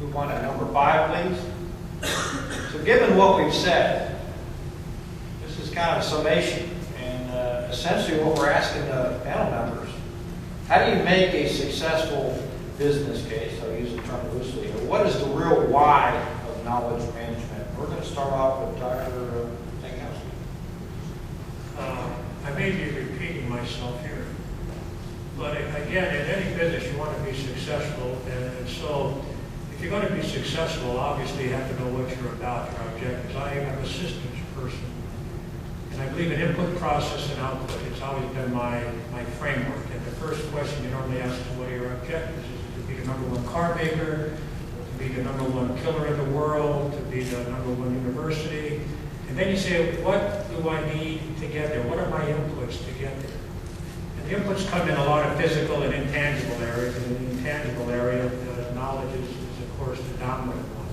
Move on to number 5, please. So given what we've said, this is kind of a summation. And essentially what we're asking the panel members, how do you make a successful business case? I'll use the term loosely. Or what is the real why of knowledge management? We're going to start off with Dr. Tankowski. I may be repeating myself here, but again, in any business you want to be successful, and so if you're going to be successful, obviously you have to know what you're about, your objectives. I am a systems person, and I believe in input, process, and output. It's always been my framework. And the first question you normally ask is, what are your objectives? Is it to be the #1 car maker, to be the #1 killer in the world, to be the #1 university? And then you say, what do I need to get there? What are my inputs to get there? And the inputs come in a lot of physical and intangible areas. And in the intangible area, knowledge is of course the dominant one.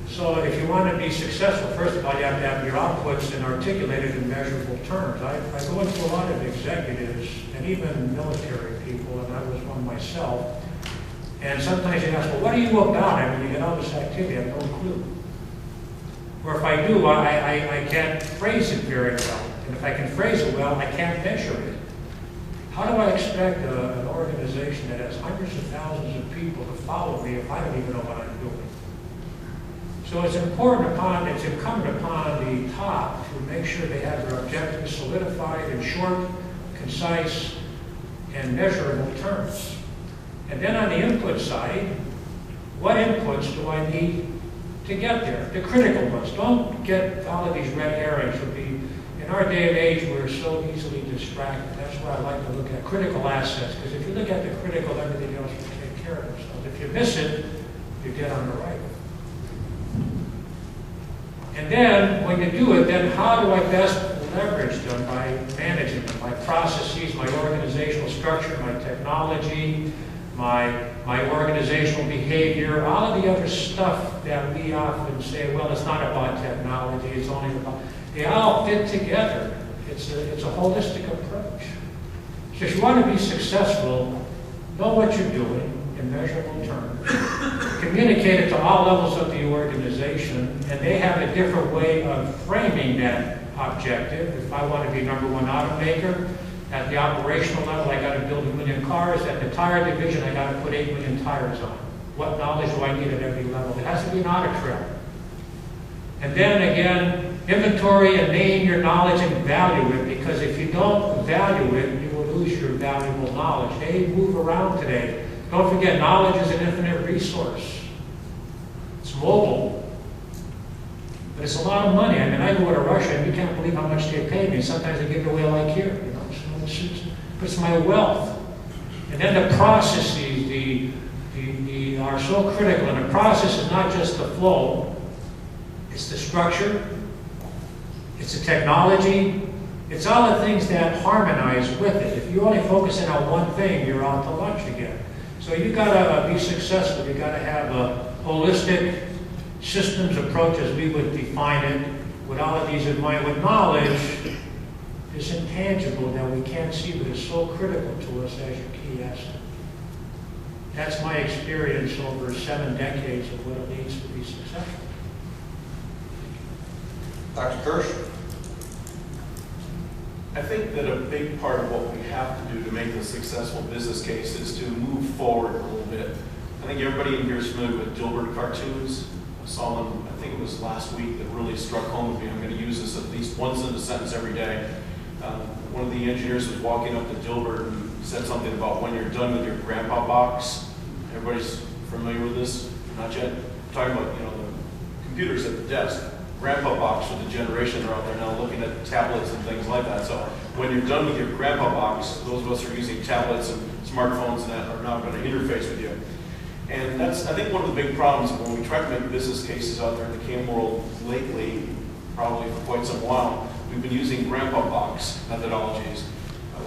So if you want to be successful, first of all, you have to have your outputs and articulated in measurable terms. I go into a lot of executives and even military people, and I was one myself. And sometimes you ask, well, what are you about? I mean, you get all this activity, I have no clue. Or if I do, I can't phrase it very well. And if I can phrase it well, I can't measure it. How do I expect an organization that has hundreds of thousands of people to follow me if I don't even know what I'm doing? So it's incumbent upon the top to make sure they have their objectives solidified in short, concise, and measurable terms. And then on the input side, what inputs do I need to get there? The critical ones. Don't get all of these red herrings. In our day and age, we're so easily distracted. That's why I like to look at critical assets, because if you look at the critical, everything else will take care of itself. If you miss it, you get on the right. And then, when you do it, then how do I best leverage them? By managing them, my processes, my organizational structure, my technology, my organizational behavior, all of the other stuff that we often say, well, it's not about technology, it's only about... They all fit together. It's a holistic approach. So if you want to be successful, know what you're doing in measurable terms. Communicate it to all levels of the organization, and they have a different way of framing that objective. If I want to be #1 automaker, at the operational level, I got to build 1 million cars. At the tire division, I got to put 8 million tires on. What knowledge do I need at every level? It has to be an audit trail. And then again, inventory and name your knowledge and value it, because if you don't value it, you will lose your valuable knowledge. They move around today. Don't forget, knowledge is an infinite resource. It's mobile. But it's a lot of money. I mean, I go to Russia and you can't believe how much they pay me. Sometimes they give it away like here, you know. So it's my wealth. And then the processes, are so critical. And the process is not just the flow. It's the structure, it's the technology, it's all the things that harmonize with it. If you only focus in on one thing, you're out to lunch again. So you gotta be successful. You gotta have a holistic systems approach, as we would define it, with all of these in mind. With knowledge, it's intangible that we can't see, but it's so critical to us as your key asset. That's my experience over 7 decades of what it needs to be successful. Dr. Kirsch? I think that a big part of what we have to do to make a successful business case is to move forward a little bit. I think everybody in here is familiar with Dilbert cartoons. I saw one, I think it was last week, that really struck home with me. I'm going to use this at least once in a sentence every day. One of the engineers was walking up to Dilbert and said something about when you're done with your grandpa box. Everybody's familiar with this? Not yet? I'm talking about, you know, the computers at the desk. Grandpa box for the generation that are out there now looking at tablets and things like that. So when you're done with your grandpa box, those of us who are using tablets and smartphones and that are now going to interface with you. And that's, I think, one of the big problems when we try to make business cases out there in the CAM world lately, probably for quite some while. We've been using grandpa box methodologies.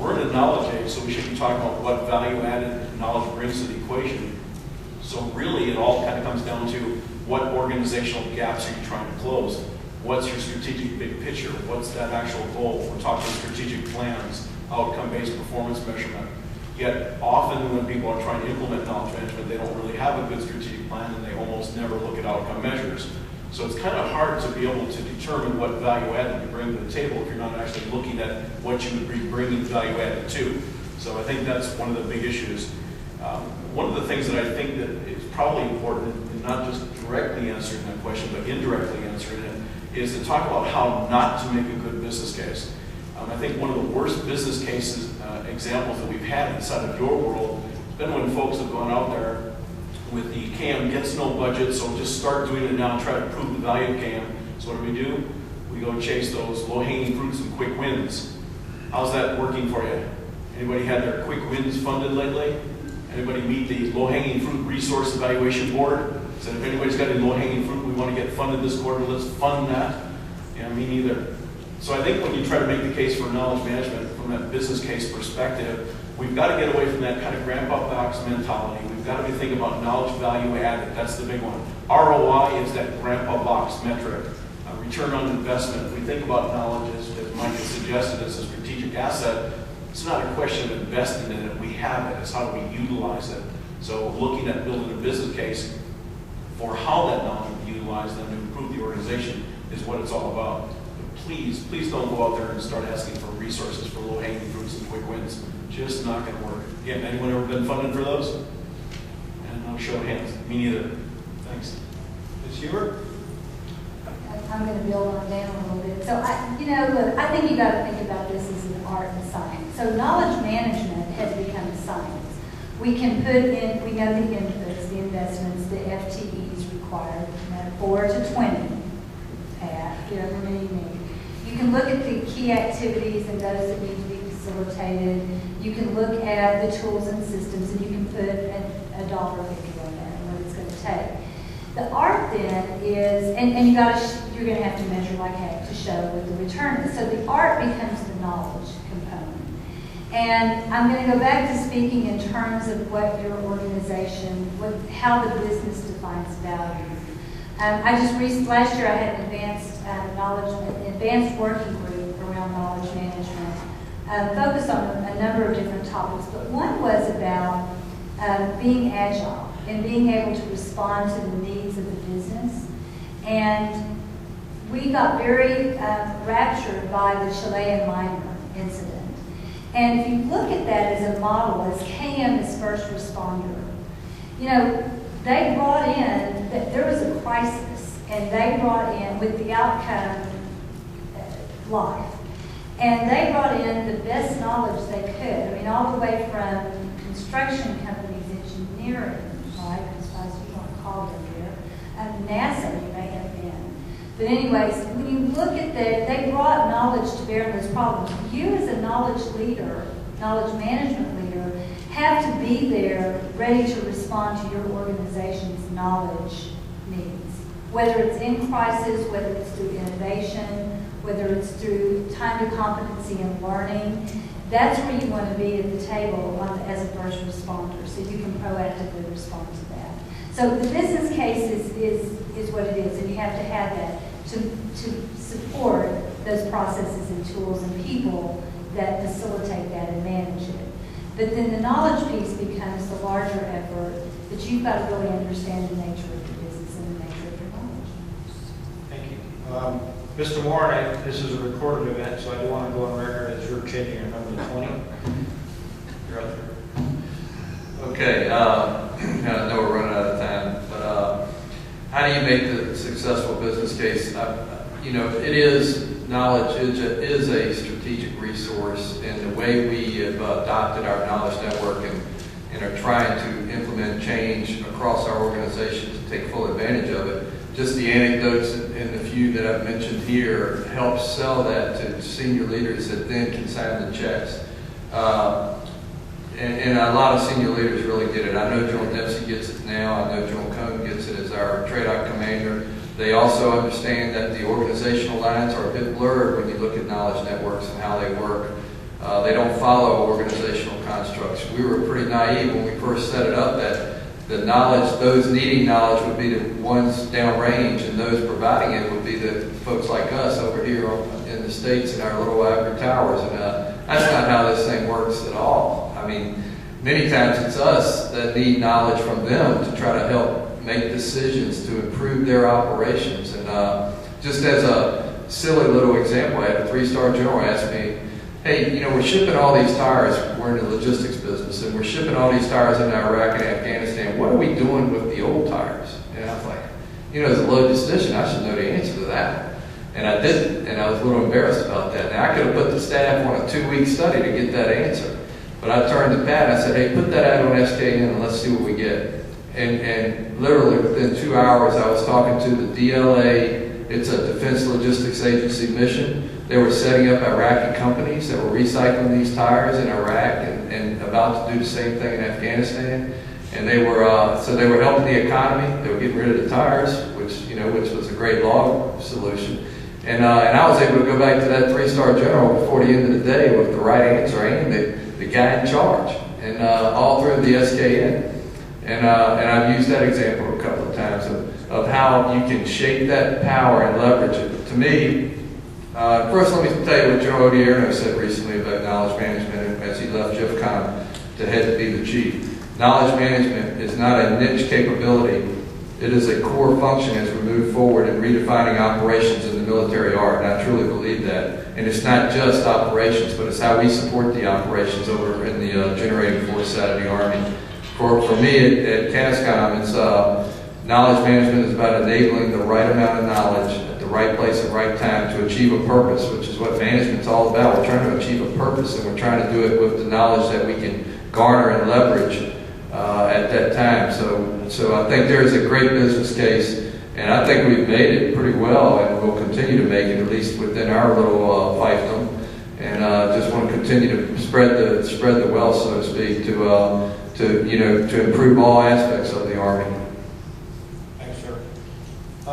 We're in a knowledge age, so we should be talking about what value-added knowledge brings to the equation. So really, it all kind of comes down to what organizational gaps are you trying to close? What's your strategic big picture? What's that actual goal? We're talking strategic plans, outcome-based performance measurement. Yet often when people are trying to implement knowledge management, they don't really have a good strategic plan, and they almost almost never look at outcome measures. So it's kind of hard to be able to determine what value added you bring to the table if you're not actually looking at what you would be bringing value added to. So I think that's one of the big issues. One of the things that I think that is probably important, and not just directly answering that question, but indirectly answering it, is to talk about how not to make a good business case. I think one of the worst business cases examples that we've had inside of your world has been when folks have gone out there with the CAM gets no budget, so just start doing it now and try to prove the value of CAM. So what do? We go chase those low-hanging fruits and quick wins. How's that working for you? Anybody had their quick wins funded lately? Anybody meet the low-hanging fruit resource evaluation board? Said if anybody's got any low-hanging fruit we want to get funded this quarter, let's fund that. Yeah, me neither. So I think when you try to make the case for knowledge management from that business case perspective, we've got to get away from that kind of grandpa box mentality. We've got to be thinking about knowledge value added. That's the big one. ROI is that grandpa box metric. Return on investment. We think about knowledge as Mike has suggested as a strategic asset. It's not a question of investing in it. We have it. It's how do we utilize it. So looking at building a business case for how that knowledge will be utilized and to improve the organization is what it's all about. But please don't go out there and start asking for resources for low-hanging fruits and quick wins. Just not going to work. Again, anyone ever been funded for those? And no show of hands. Me neither. Thanks. Ms. Hubert? I'm going to build on Dan a little bit. So, look, I think you got to think about this as an art and science. So knowledge management has become a science. We can put in, we know the inputs, the investments, the FTEs required, 4 to 20, however many you need. You can look at the key activities and those that need to be facilitated. You can look at the tools and systems, and you can put a dollar figure on that and what it's going to take. The art then is, and you're going to have to measure like heck to show what the return is. So the art becomes the knowledge component. And I'm going to go back to speaking in terms of what your organization, how the business defines value. Last year I had an advanced working group around knowledge management, focused on a number of different topics, but one was about being agile and being able to respond to the needs of the business. And we got very raptured by the Chilean miner incident. And if you look at that as a model, as KM as first responder, they brought in, there was a crisis, and they brought in, with the outcome, life. And they brought in the best knowledge they could. I mean, all the way from construction companies, engineering, right, as you want to call them here, NASA you may have been. But anyways, when you look at that, they brought knowledge to bear on those problems. You as a knowledge leader, knowledge management leader, have to be there ready to respond to your organization's knowledge needs. Whether it's in crisis, whether it's through innovation, whether it's through time to competency and learning, that's where you want to be at the table as a first responder, so you can proactively respond to that. So the business case is what it is, and you have to have that to support those processes and tools and people that facilitate that and manage it. But then the knowledge piece becomes the larger effort that you've got to really understand the nature of the business and the nature of your knowledge. Thank you. Mr. Warren, this is a recorded event, so I do want to go on record as you're changing your number to 20. You're up there. Okay, I know we're running out of time, but how do you make the successful business case? It is knowledge is a strategic resource, and the way we have adopted our knowledge network and are trying to implement change across our organization to take full advantage of it. Just the anecdotes and the few that I've mentioned here help sell that to senior leaders that then can sign the checks. And a lot of senior leaders really get it. I know General Dempsey gets it now. I know General Cone gets it as our TRADOC commander. They also understand that the organizational lines are a bit blurred when you look at knowledge networks and how they work. They don't follow organizational constructs. We were pretty naive when we first set it up that the knowledge, those needing knowledge would be the ones downrange, and those providing it would be the folks like us over here in the States in our little ivory towers. And that's not how this thing works at all. I mean, many times it's us that need knowledge from them to try to help make make decisions to improve their operations. And just as a silly little example, I had a 3-star general ask me, hey, you know, we're shipping all these tires, we're in the logistics business, and we're shipping all these tires into Iraq and Afghanistan. What are we doing with the old tires? And I was like, you know, as a logistician, I should know the answer to that. And I didn't, and I was a little embarrassed about that. Now, I could have put the staff on a 2-week study to get that answer. But I turned to Pat and I said, hey, put that out on SKN and let's see what we get. And literally within 2 hours, I was talking to the DLA. It's a Defense Logistics Agency mission. They were setting up Iraqi companies that were recycling these tires in Iraq and about to do the same thing in Afghanistan. And they were so they were helping the economy. They were getting rid of the tires, which was a great log solution. And I was able to go back to that 3-star general before the end of the day with the right answer and the guy in charge, and all through the SKN. And I've used that example a couple of times of how you can shape that power and leverage it. To me, first let me tell you what General Odierno said recently about knowledge management as he left GEFCON to head to be the chief. Knowledge management is not a niche capability. It is a core function as we move forward in redefining operations in the military art, and I truly believe that. And it's not just operations, but it's how we support the operations over in the generating force side of the Army. For me at CASCOM, it's knowledge management is about enabling the right amount of knowledge at the right place at the right time to achieve a purpose, which is what management's all about. We're trying to achieve a purpose, and we're trying to do it with the knowledge that we can garner and leverage at that time. So I think there's a great business case, and I think we've made it pretty well, and we'll continue to make it, at least within our little fiefdom. And just want to continue to spread the wealth, so to speak, to improve all aspects of the Army.